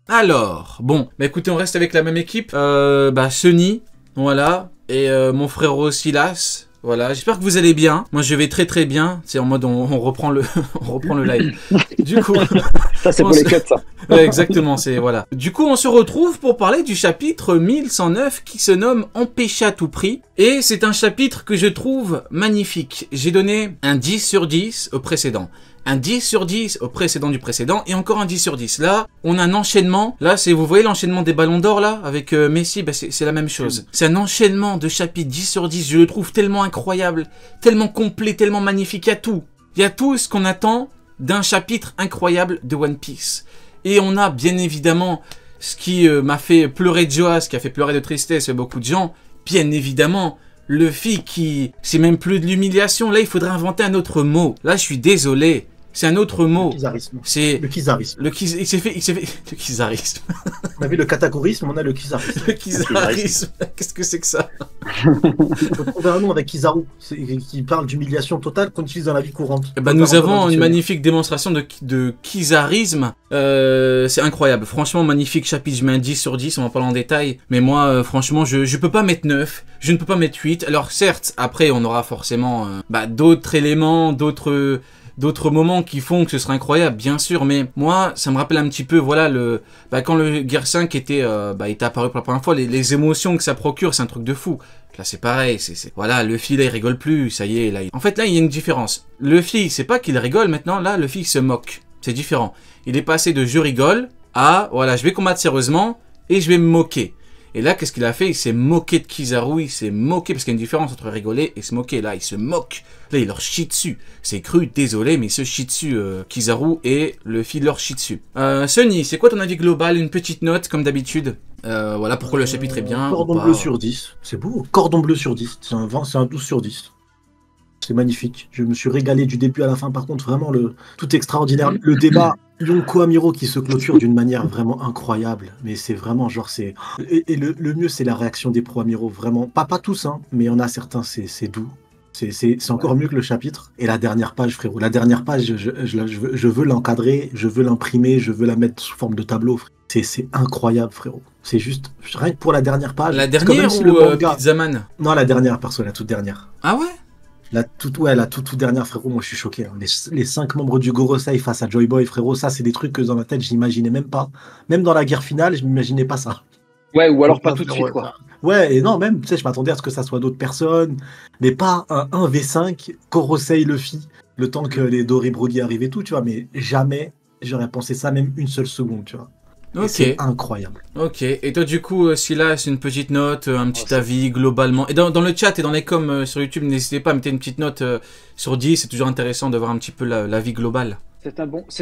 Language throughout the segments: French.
Alors, bon, bah écoutez, on reste avec la même équipe. Sunny, voilà, et mon frérot Silas. Voilà, j'espère que vous allez bien. Moi, je vais très très bien. C'est en mode on reprend le on reprend le live. Du coup, Ça, c'est pour les cuts, ça. ouais, exactement, c'est voilà. Du coup, on se retrouve pour parler du chapitre 1109 qui se nomme Empêcher à tout prix. Et c'est un chapitre que je trouve magnifique. J'ai donné un 10 sur 10 au précédent. Un 10 sur 10 au précédent du précédent et encore un 10 sur 10. Là, on a un enchaînement. Là, vous voyez l'enchaînement des ballons d'or là avec Messi, bah, c'est la même chose. C'est un enchaînement de chapitres 10 sur 10. Je le trouve tellement incroyable, tellement complet, tellement magnifique. Il y a tout. Il y a tout ce qu'on attend d'un chapitre incroyable de One Piece. Et on a bien évidemment ce qui m'a fait pleurer de joie, ce qui a fait pleurer de tristesse beaucoup de gens. Bien évidemment, Luffy qui... C'est même plus de l'humiliation. Là, il faudrait inventer un autre mot. Là, je suis désolé. C'est un autre mot. Le kizarisme. C'est le kizarisme. Il s'est fait le kizarisme. On avait le catégorisme, on a le kizarisme. Le kizarisme. Qu'est-ce que c'est que ça? On peut trouver un nom avec Kizaru, qui parle d'humiliation totale qu'on utilise dans la vie courante. Bah, nous avons une magnifique démonstration de kizarisme. C'est incroyable. Franchement, magnifique chapitre. Je mets un 10 sur 10, on va parler en détail. Mais moi, franchement, je peux pas mettre 9. Je ne peux pas mettre 8. Alors certes, après, on aura forcément d'autres éléments, d'autres moments qui font que ce sera incroyable, bien sûr, mais moi, ça me rappelle un petit peu, voilà, quand le Gear 5 était apparu pour la première fois, les émotions que ça procure, c'est un truc de fou. Là, c'est pareil, voilà, Luffy, là, il rigole plus, ça y est, là. En fait, là, il y a une différence. Luffy, c'est pas qu'il rigole maintenant, là, Luffy, il se moque. C'est différent. Il est passé de je rigole à, voilà, je vais combattre sérieusement et je vais me moquer. Et là, qu'est-ce qu'il a fait? Il s'est moqué de Kizaru, il s'est moqué, parce qu'il y a une différence entre rigoler et se moquer. Là, il se moque. Là, il leur chie dessus. C'est cru, désolé, mais il se chie dessus, Kizaru, et Luffy leur chie dessus. Sunny, c'est quoi ton avis global? Une petite note, comme d'habitude. Voilà, pourquoi le chapitre est bien. Cordon bleu sur 10. C'est beau. Cordon bleu sur 10. C'est un 20, c'est un 12 sur 10. C'est magnifique. Je me suis régalé du début à la fin. Par contre, vraiment, tout extraordinaire. Le débat Yonko Amiro qui se clôture d'une manière vraiment incroyable. Mais c'est vraiment genre, c'est... Et le mieux, c'est la réaction des pro Amiro. Vraiment. Pas tous, hein, mais il y en a certains, c'est doux. C'est encore mieux que le chapitre. Et la dernière page, frérot. La dernière page, je veux l'encadrer, je veux l'imprimer, je veux la mettre sous forme de tableau, frérot. C'est incroyable, frérot. C'est juste, rien que pour la dernière page. La dernière si ou Pizzaman? Non, la dernière, perso, la toute dernière. Ah ouais? La toute dernière, frérot, moi je suis choqué. Hein. Les 5 membres du Gorosei face à Joy Boy, frérot, ça c'est des trucs que dans ma tête j'imaginais même pas. Même dans la guerre finale, je m'imaginais pas ça. Ouais, ou alors pas tout de suite, quoi. Ouais, et non, même, tu sais, je m'attendais à ce que ça soit d'autres personnes, mais pas un 1v5, Gorosei Luffy, le temps que les Dory Broggy arrivent et tout, tu vois, mais jamais j'aurais pensé ça même une seule seconde, tu vois. Ok. C'est incroyable. Ok. Et toi, du coup, Silas, une petite note, un petit avis globalement. Et dans le chat et dans les coms sur YouTube, n'hésitez pas à mettre une petite note sur 10. C'est toujours intéressant de voir un petit peu l'avis global. C'est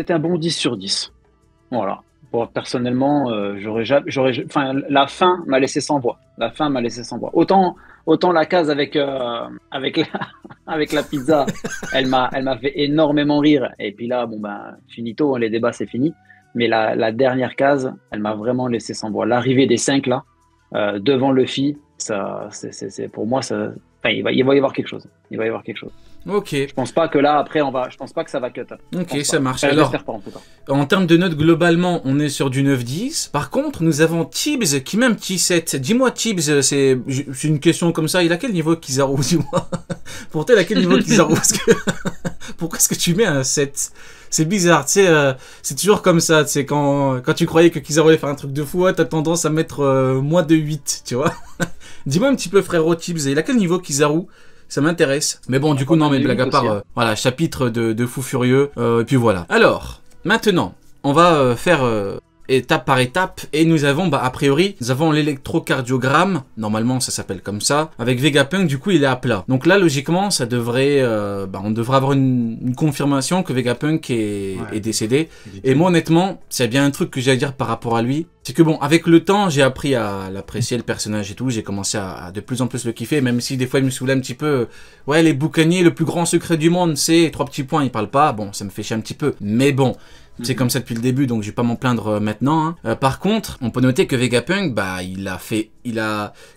un bon 10 sur 10. Voilà. Bon, personnellement, la fin m'a laissé sans voix. La fin m'a laissé sans voix. Autant la case avec la pizza, elle m'a fait énormément rire. Et puis là, bon ben, finito, les débats, c'est fini. Mais la dernière case, elle m'a vraiment laissé sans voix. L'arrivée des 5 là, devant Luffy, ça, c'est pour moi, ça, il va y avoir quelque chose. Il va y avoir quelque chose. Ok. Je pense pas que là, après, je pense pas que ça va cut. Ok, ça marche. Enfin, alors, pas, en tout cas. En termes de notes, globalement, on est sur du 9-10. Par contre, nous avons Tibbs qui met un petit 7. Dis-moi, Tibbs, c'est une question comme ça. Il a quel niveau Kizaru, dis-moi? Pour toi, il a quel niveau Kizaru? Pourquoi est-ce que tu mets un 7? C'est bizarre, tu sais, c'est toujours comme ça, tu sais, quand tu croyais que Kizaru allait faire un truc de fou, t'as tendance à mettre moins de 8, tu vois. Dis-moi un petit peu, frérot Tibbs, il a quel niveau Kizaru? Ça m'intéresse. Mais bon, du coup, non, mais blague à part, voilà, chapitre de fou furieux, et puis voilà. Alors, maintenant, on va faire étape par étape, et nous avons, a priori, nous avons l'électrocardiogramme, normalement ça s'appelle comme ça, avec Vegapunk, du coup il est à plat. Donc là, logiquement, ça devrait, on devrait avoir une confirmation que Vegapunk est décédé. Et moi, honnêtement, c'est bien un truc que j'ai à dire par rapport à lui, c'est que bon, avec le temps, j'ai appris à l'apprécier, le personnage et tout, j'ai commencé à de plus en plus le kiffer, même si des fois il me saoulait un petit peu, ouais, les boucaniers, le plus grand secret du monde, c'est 3 petits points, ils parlent pas, bon, ça me fait chier un petit peu, mais bon, c'est comme ça depuis le début, donc je vais pas m'en plaindre maintenant. Hein. Par contre, on peut noter que Vegapunk,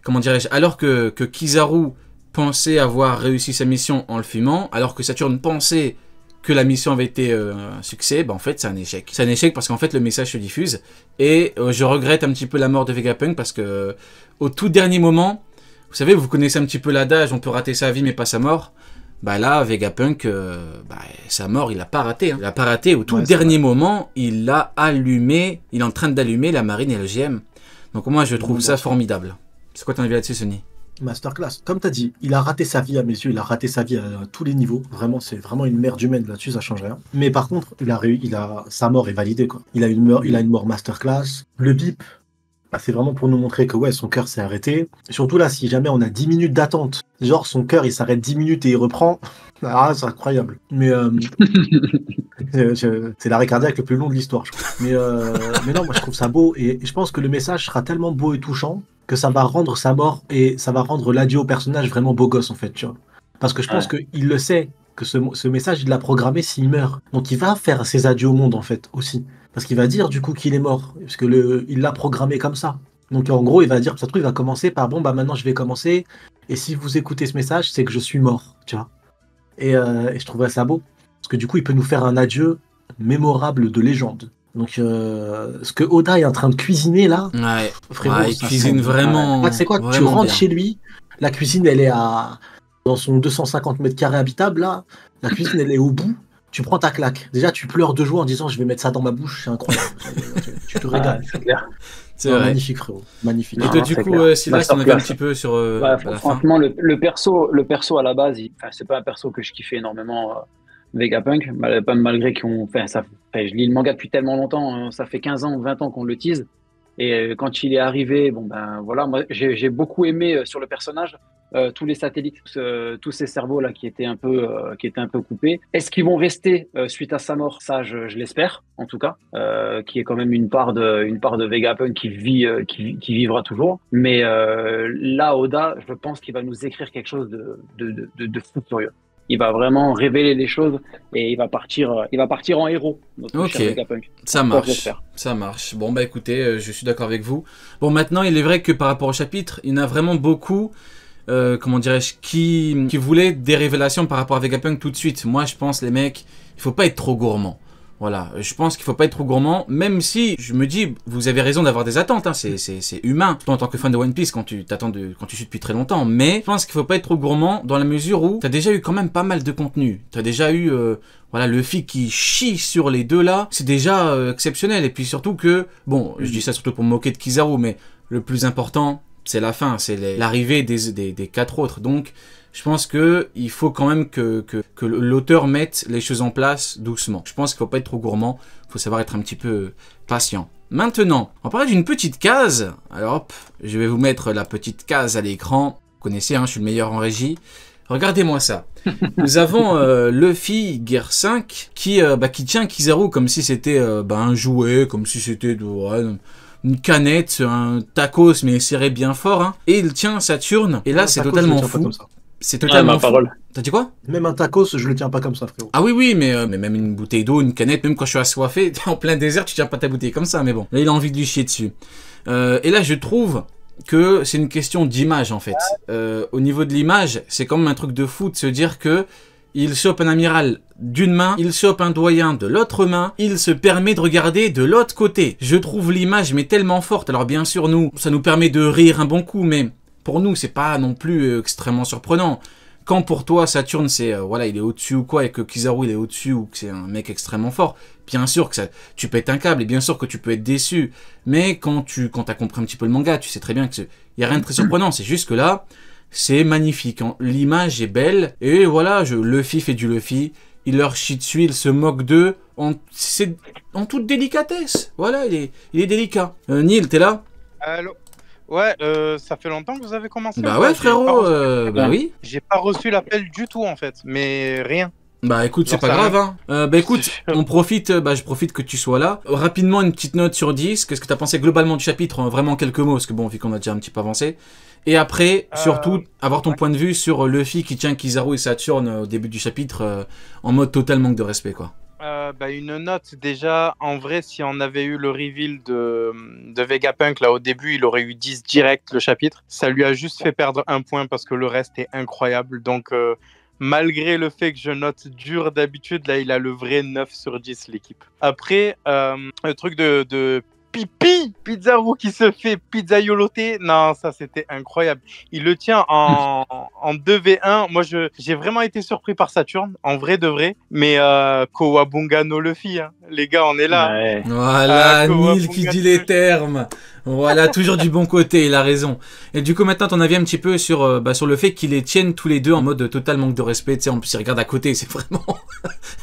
comment dirais-je, alors que Kizaru pensait avoir réussi sa mission en le fumant, alors que Saturne pensait que la mission avait été un succès, bah en fait c'est un échec. C'est un échec parce qu'en fait le message se diffuse et je regrette un petit peu la mort de Vegapunk parce que au tout dernier moment, vous savez, vous connaissez un petit peu l'adage, on peut rater sa vie mais pas sa mort. Bah là, Vegapunk, sa mort, il a pas raté. Hein. Il a pas raté. Au tout dernier moment, il l'a allumé, il est en train d'allumer la marine et le GM. Donc moi je trouve ça formidable. C'est quoi ton avis là-dessus, Sonny? Masterclass. Comme tu as dit, il a raté sa vie à mes yeux, il a raté sa vie à tous les niveaux. Vraiment, c'est vraiment une merde humaine là-dessus, ça change rien. Mais par contre, sa mort est validée, quoi. Il a une mort masterclass. Le bip, bah, c'est vraiment pour nous montrer que ouais, son cœur s'est arrêté. Et surtout là, si jamais on a 10 minutes d'attente, genre son cœur il s'arrête 10 minutes et il reprend, ah, c'est incroyable. Mais c'est l'arrêt cardiaque le plus long de l'histoire, je crois. Mais non, moi je trouve ça beau et je pense que le message sera tellement beau et touchant que ça va rendre sa mort et ça va rendre l'adieu au personnage vraiment beau gosse en fait, tu vois. Parce que je pense qu'il le sait, que ce message il l'a programmé s'il meurt. Donc il va faire ses adieux au monde en fait aussi. Parce qu'il va dire du coup qu'il est mort, parce que il l'a programmé comme ça. Donc en gros il va dire, ça se trouve il va commencer par bon bah maintenant je vais commencer et si vous écoutez ce message c'est que je suis mort, tu vois. Et je trouverais ça beau. Parce que du coup il peut nous faire un adieu mémorable de légende. Donc, ce que Oda est en train de cuisiner là, frérot, il cuisine vraiment. Ouais, c'est quoi, tu rentres chez lui, la cuisine elle est dans son 250 mètres carrés habitable là, la cuisine elle est au bout, tu prends ta claque. Déjà, tu pleures de joie en disant je vais mettre ça dans ma bouche, c'est incroyable. Tu te régales. C'est clair. C'est magnifique, frérot. Magnifique. Et toi, du coup, Silas, on avait un petit peu sur. Franchement, le perso à la base, c'est pas un perso que je kiffais énormément. Vegapunk, malgré je lis le manga depuis tellement longtemps, hein, ça fait 15 ans, 20 ans qu'on le tease. Et quand il est arrivé, bon ben voilà, moi j'ai beaucoup aimé sur le personnage tous les satellites, tous ces cerveaux là qui étaient un peu coupés. Est-ce qu'ils vont rester suite à sa mort? Ça, je l'espère, en tout cas, qui est quand même une part de Vegapunk qui vivra toujours. Mais là, Oda, je pense qu'il va nous écrire quelque chose de fou furieux. Il va vraiment révéler les choses et il va partir en héros. Ok, ça marche. Bon bah écoutez, je suis d'accord avec vous. Bon maintenant, il est vrai que par rapport au chapitre, il y en a vraiment beaucoup, comment dirais-je, qui voulaient des révélations par rapport à Vegapunk tout de suite. Moi, je pense les mecs, il faut pas être trop gourmand. Voilà, je pense qu'il faut pas être trop gourmand, même si je me dis, vous avez raison d'avoir des attentes, hein, c'est humain, toi en tant que fan de One Piece quand tu suis depuis très longtemps, mais je pense qu'il faut pas être trop gourmand dans la mesure où t'as déjà eu quand même pas mal de contenu, t'as déjà eu, Luffy qui chie sur les deux là, c'est déjà exceptionnel, et puis surtout que, bon, je dis ça surtout pour me moquer de Kizaru, mais le plus important, c'est la fin, c'est l'arrivée des 4 autres, donc je pense que il faut quand même que l'auteur mette les choses en place doucement. Je pense qu'il faut pas être trop gourmand, il faut savoir être un petit peu patient. Maintenant, on va parler d'une petite case. Alors hop, je vais vous mettre la petite case à l'écran. Vous connaissez, hein, je suis le meilleur en régie. Regardez-moi ça. Nous avons Luffy Gear 5 qui tient Kizaru comme si c'était un jouet, comme si c'était une canette, un tacos mais serré bien fort, hein. Et il tient Saturne. Et là, c'est totalement fou. C'est totalement fou. T'as dit quoi? Même un tacos, je le tiens pas comme ça, frérot. Ah oui, mais même une bouteille d'eau, une canette, même quand je suis assoiffé, en plein désert, tu tiens pas ta bouteille comme ça, mais bon. Là, il a envie de lui chier dessus. Et là, je trouve que c'est une question d'image, en fait. Au niveau de l'image, c'est quand même un truc de fou de se dire que il chope un amiral d'une main, il chope un doyen de l'autre main, il se permet de regarder de l'autre côté. Je trouve l'image mais tellement forte. Alors bien sûr, ça nous permet de rire un bon coup, mais pour nous, c'est pas non plus extrêmement surprenant. Quand pour toi, Saturne, c'est, il est au-dessus ou quoi, et que Kizaru, il est au-dessus, ou que c'est un mec extrêmement fort, bien sûr que tu pètes un câble, et bien sûr que tu peux être déçu. Mais quand t'as compris un petit peu le manga, tu sais très bien qu'il y a rien de très surprenant. C'est juste que là, c'est magnifique. Hein. L'image est belle, et voilà, Luffy fait du Luffy, il leur chie dessus, il se moque d'eux, en toute délicatesse. Voilà, il est délicat. Neil, t'es là? Allô? Ouais, ça fait longtemps que vous avez commencé. Bah ouais, frérot, oui. J'ai pas reçu l'appel du tout, en fait, mais rien. Bah écoute, c'est pas grave, hein. Écoute, je profite que tu sois là. Rapidement, une petite note sur 10. Qu'est-ce que t'as pensé globalement du chapitre? Vraiment quelques mots, parce que bon, vu qu'on a déjà un petit peu avancé. Et après, surtout, avoir ton point de vue sur Luffy qui tient Kizaru et Saturne au début du chapitre en mode total manque de respect, quoi. Une note, déjà, en vrai, si on avait eu le reveal de Vegapunk, là, au début, il aurait eu 10 direct, le chapitre. Ça lui a juste fait perdre un point parce que le reste est incroyable. Donc, Malgré le fait que je note dur d'habitude, là, il a le vrai 9 sur 10, l'équipe. Après, le truc de Pipi, Pizarro qui se fait pizzaioloter, non, ça c'était incroyable. Il le tient en 2v1. Moi, j'ai vraiment été surpris par Saturne, en vrai de vrai. Mais Kowabunga no Luffy, hein. Les gars, on est là. Ouais. Voilà, Kowabunga Neil qui no dit les Luffy. termes. Voilà, toujours du bon côté, il a raison. Et du coup, maintenant, ton avis un petit peu sur, sur le fait qu'ils les tiennent tous les deux en mode total manque de respect. Tu sais, en plus, ils regardent à côté, c'est vraiment...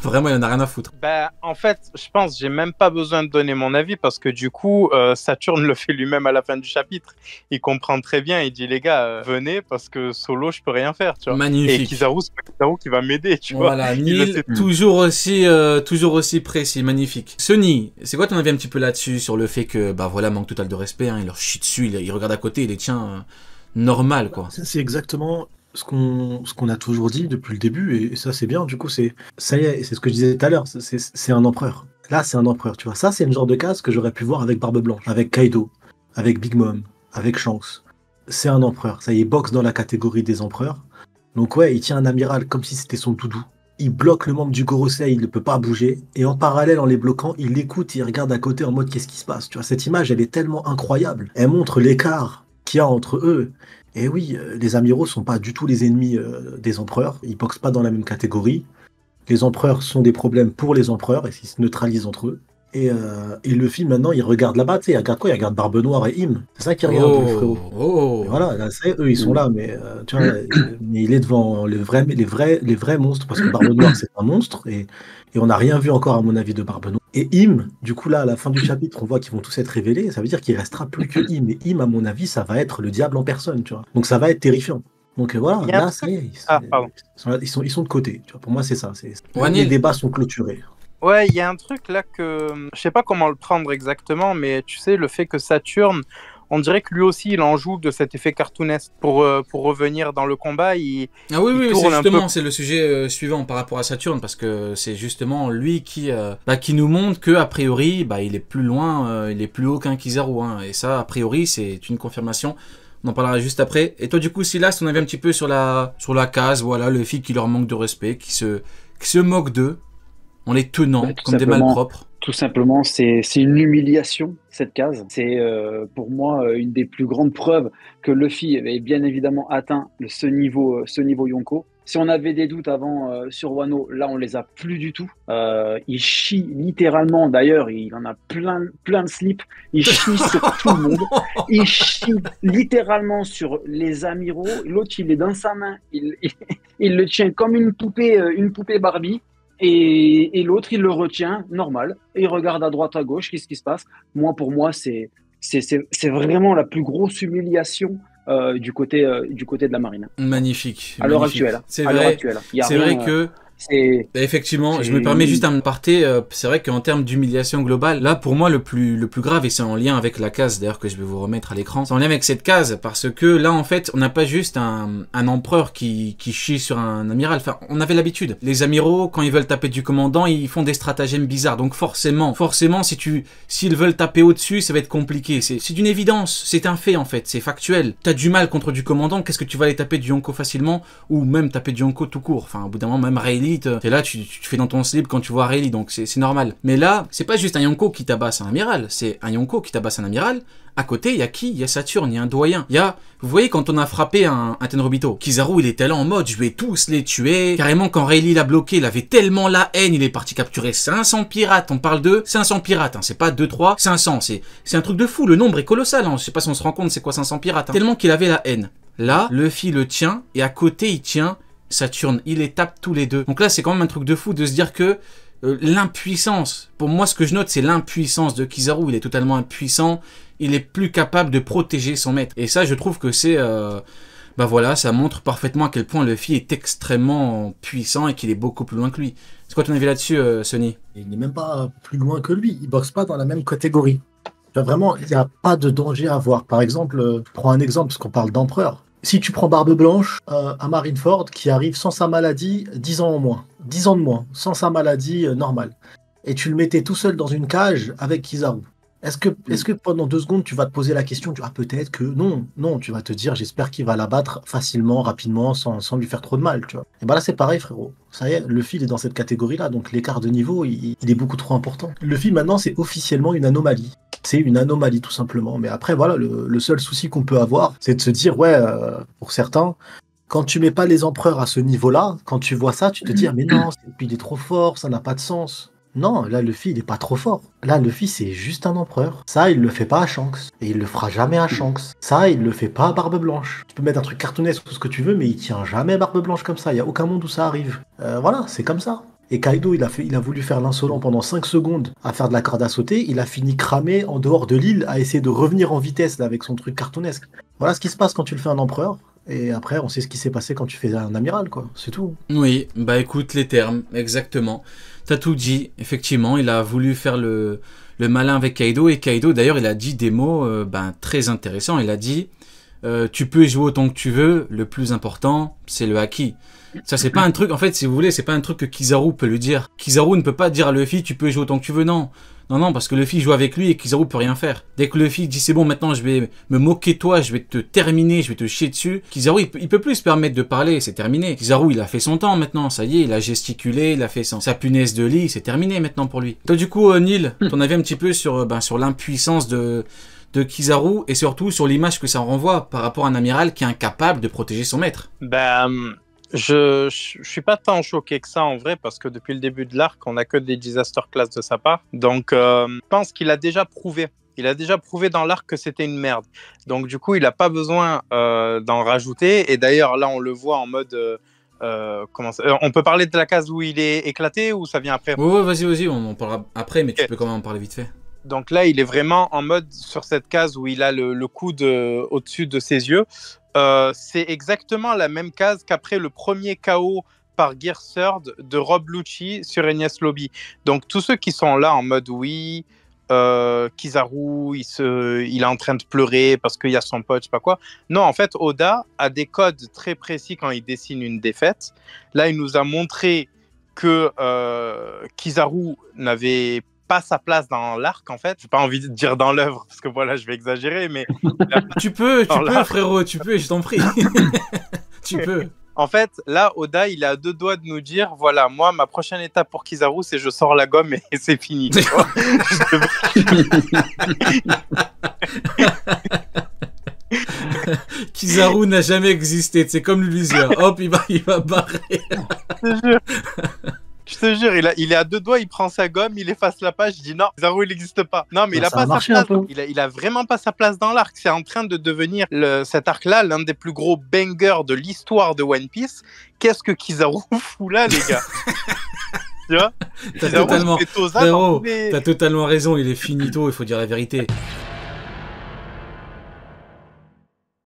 vraiment, il en a rien à foutre. Bah, en fait, je pense j'ai même pas besoin de donner mon avis parce que du coup, Saturne le fait lui-même à la fin du chapitre. Il comprend très bien, il dit les gars, venez parce que solo, je peux rien faire, tu vois. Magnifique. Et Kizaru, c'est pas Kizaru qui va m'aider, tu vois. Voilà, Il le Neil, sait. toujours aussi précis, magnifique. Sonny, c'est quoi ton avis un petit peu là-dessus, sur le fait que, bah voilà, manque total de respect, hein, il leur chie dessus, il regarde à côté, il les tient normal, quoi. C'est exactement ce qu'on a toujours dit depuis le début, et ça c'est bien, du coup, ça y est, c'est ce que je disais tout à l'heure, c'est un empereur. Là, c'est un empereur, tu vois. Ça, c'est le genre de case que j'aurais pu voir avec Barbe Blanche, avec Kaido, avec Big Mom, avec Shanks. C'est un empereur, ça y est, boxe dans la catégorie des empereurs. Donc ouais, il tient un amiral comme si c'était son doudou. Il bloque le membre du Gorosei, il ne peut pas bouger, et en parallèle, en les bloquant, il l'écoute, il regarde à côté en mode qu'est-ce qui se passe. Tu vois, cette image, elle est tellement incroyable. Elle montre l'écart qu'il y a entre eux. Et oui, les amiraux sont pas du tout les ennemis des empereurs. Ils boxent pas dans la même catégorie. Les empereurs sont des problèmes pour les empereurs et ils se neutralisent entre eux. Et Luffy, maintenant, il regarde là-bas, tu sais, il regarde quoi? Il regarde Barbe Noire et Im. C'est ça qu'il regarde, le frérot. Et voilà, là, c'est eux, ils sont là, mais tu vois, mais il est devant les vrais monstres, parce que Barbe Noire, c'est un monstre, et on n'a rien vu encore, à mon avis, de Barbe Noire. Et Im, du coup, là, à la fin du chapitre, on voit qu'ils vont tous être révélés, ça veut dire qu'il restera plus que Im. Et Im, à mon avis, ça va être le diable en personne, tu vois. Donc ça va être terrifiant. Donc voilà, Il y a un là, ça y est, pardon. ils sont de côté, tu vois. Pour moi, c'est ça. Ouais, Les Neil. débats sont clôturés. Ouais, il y a un truc là que je sais pas comment le prendre exactement, mais tu sais, le fait que Saturne, on dirait que lui aussi il en joue de cet effet cartoonesque pour revenir dans le combat. Ah oui, il oui, c'est tourne un justement, peu. c'est le sujet suivant par rapport à Saturne, parce que c'est justement lui qui nous montre que a priori, bah, il est plus loin, il est plus haut qu'un Kizaru, hein, et ça, a priori, c'est une confirmation. On en parlera juste après. Et toi, du coup, Silas, on avait un petit peu sur la case, voilà, le fille qui leur manque de respect, qui se moque d'eux, en les tenant Ouais, comme des malpropres. Tout simplement, c'est une humiliation, cette case. C'est pour moi une des plus grandes preuves que Luffy avait bien évidemment atteint ce niveau Yonko. Si on avait des doutes avant sur Wano, là on les a plus du tout. Il chie littéralement, d'ailleurs, il en a plein de slips. Il chie sur tout le monde. Il chie littéralement sur les amiraux. L'autre, il est dans sa main. Il le tient comme une poupée Barbie. Et l'autre, il le retient, normal, et il regarde à droite, à gauche, qu'est-ce qui se passe. Pour moi, c'est vraiment la plus grosse humiliation du côté de la marine. Magnifique. À l'heure magnifique. actuelle. C'est À l'heure vrai. actuelle. Il y a C'est rien, vrai que c'est effectivement, je me c'est- permets juste un aparté, c'est vrai qu'en termes d'humiliation globale, là pour moi le plus grave, et c'est en lien avec la case d'ailleurs que je vais vous remettre à l'écran, c'est en lien avec cette case, parce que là en fait on n'a pas juste un empereur qui chie sur un amiral, enfin on avait l'habitude. Les amiraux, quand ils veulent taper du commandant, ils font des stratagèmes bizarres, donc forcément s'ils veulent taper au-dessus, ça va être compliqué, c'est d'une évidence, c'est un fait en fait, c'est factuel. T'as du mal contre du commandant, qu'est-ce que tu vas aller taper du Yonko facilement, ou même taper du Yonko tout court, enfin au bout d'un moment même Rayleigh, t'es là, tu fais dans ton slip quand tu vois Rayleigh, donc c'est normal. Mais là, c'est pas juste un Yonko qui tabasse un amiral, c'est un Yonko qui tabasse un amiral. À côté, il y a qui? Il y a Saturne, il y a un doyen. Il y a, vous voyez, quand on a frappé un Tenryubito, Kizaru, il était là en mode, je vais tous les tuer. Carrément, quand Rayleigh l'a bloqué, il avait tellement la haine, il est parti capturer 500 pirates. On parle de 500 pirates, hein. C'est pas 2, 3, 500. C'est un truc de fou, le nombre est colossal, hein. Je sais pas si on se rend compte c'est quoi 500 pirates, hein. Tellement qu'il avait la haine. Là, Luffy le tient, et à côté, il tient Saturne, il les tape tous les deux. Donc là, c'est quand même un truc de fou de se dire que l'impuissance, pour moi ce que je note, c'est l'impuissance de Kizaru. Il est totalement impuissant, il est plus capable de protéger son maître. Et ça, je trouve que c'est... bah voilà, ça montre parfaitement à quel point Luffy est extrêmement puissant et qu'il est beaucoup plus loin que lui. C'est quoi ton avis là-dessus, Sonny? Il n'est même pas plus loin que lui. Il boxe pas dans la même catégorie. Vraiment, il n'y a pas de danger à voir. Par exemple, je prends un exemple, parce qu'on parle d'empereur. Si tu prends Barbe Blanche, à Marineford, qui arrive sans sa maladie 10 ans en moins, 10 ans de moins, sans sa maladie normale, et tu le mettais tout seul dans une cage avec Kizaru, Est-ce que pendant 2 secondes, tu vas te poser la question, peut-être que non, non, tu vas te dire, j'espère qu'il va la battre facilement, rapidement, sans lui faire trop de mal, tu vois. Et bah là, c'est pareil, frérot. Ça y est, Luffy, il est dans cette catégorie-là, donc l'écart de niveau, il est beaucoup trop important. Luffy, maintenant, c'est officiellement une anomalie. C'est une anomalie, tout simplement. Mais après, voilà, le seul souci qu'on peut avoir, c'est de se dire, ouais, pour certains, quand tu mets pas les empereurs à ce niveau-là, quand tu vois ça, tu te dis, ah, mais non, il est trop fort, ça n'a pas de sens. Non, là, Luffy, il est pas trop fort. Là, Luffy, c'est juste un empereur. Ça, il le fait pas à Shanks. Et il le fera jamais à Shanks. Ça, il le fait pas à Barbe Blanche. Tu peux mettre un truc cartoonesque, tout ce que tu veux, mais il tient jamais Barbe Blanche comme ça. Il y a aucun monde où ça arrive. Voilà, c'est comme ça. Et Kaido, il a voulu faire l'insolent pendant 5 secondes à faire de la corde à sauter. Il a fini cramé en dehors de l'île à essayer de revenir en vitesse là, avec son truc cartoonesque. Voilà ce qui se passe quand tu le fais un empereur. Et après, on sait ce qui s'est passé quand tu fais un amiral, quoi. C'est tout. Oui, bah écoute, les termes, exactement. T'as tout dit, effectivement, il a voulu faire le malin avec Kaido, et Kaido, d'ailleurs, il a dit des mots très intéressants. Il a dit, tu peux jouer autant que tu veux, le plus important, c'est le haki. Ça, c'est pas un truc, en fait, si vous voulez, c'est pas un truc que Kizaru peut lui dire. Kizaru ne peut pas dire à Luffy, tu peux jouer autant que tu veux, non. Non, parce que Luffy joue avec lui et Kizaru peut rien faire. Dès que Luffy dit c'est bon, maintenant je vais me moquer de toi, je vais te terminer, je vais te chier dessus, Kizaru il peut plus se permettre de parler, c'est terminé. Kizaru il a fait son temps maintenant, ça y est, il a gesticulé, il a fait sa punaise de lit, c'est terminé maintenant pour lui. Donc du coup, Neil, ton avis un petit peu sur l'impuissance de Kizaru et surtout sur l'image que ça renvoie par rapport à un amiral qui est incapable de protéger son maître. Je suis pas tant choqué que ça en vrai parce que depuis le début de l'arc, on a que des disaster class de sa part. Donc, je pense qu'il a déjà prouvé. Il a déjà prouvé dans l'arc que c'était une merde. Donc, du coup, il n'a pas besoin d'en rajouter. Et d'ailleurs, là, on le voit en mode. On peut parler de la case où il est éclaté ou ça vient après? Ouais, vas-y, on en parlera après, mais okay. Tu peux quand même en parler vite fait. Donc là, il est vraiment en mode sur cette case où il a le coude au-dessus de ses yeux. C'est exactement la même case qu'après le premier KO par Gear Third de Rob Lucci sur Enies Lobby. Donc tous ceux qui sont là en mode oui, Kizaru, il est en train de pleurer parce qu'il y a son pote, je sais pas quoi. Non, en fait, Oda a des codes très précis quand il dessine une défaite. Là, il nous a montré que Kizaru n'avait pas sa place dans l'arc en fait. J'ai pas envie de dire dans l'œuvre parce que voilà, je vais exagérer, mais tu peux frérot, tu peux, je t'en prie. Tu peux. En fait, là, Oda, il est à 2 doigts de nous dire, voilà, moi, ma prochaine étape pour Kizaru, c'est je sors la gomme et c'est fini. Tu vois. Kizaru n'a jamais existé, c'est comme Lucia. Hop, il va barrer. Je te jure, il est à 2 doigts, il prend sa gomme, il efface la page, il dit non, Kizaru il n'existe pas. Non, mais il a pas sa place. Il a vraiment pas sa place dans l'arc. C'est en train de devenir cet arc-là l'un des plus gros bangers de l'histoire de One Piece. Qu'est-ce que Kizaru fout là, les gars? Tu vois? T'as totalement raison, il est finito, il faut dire la vérité.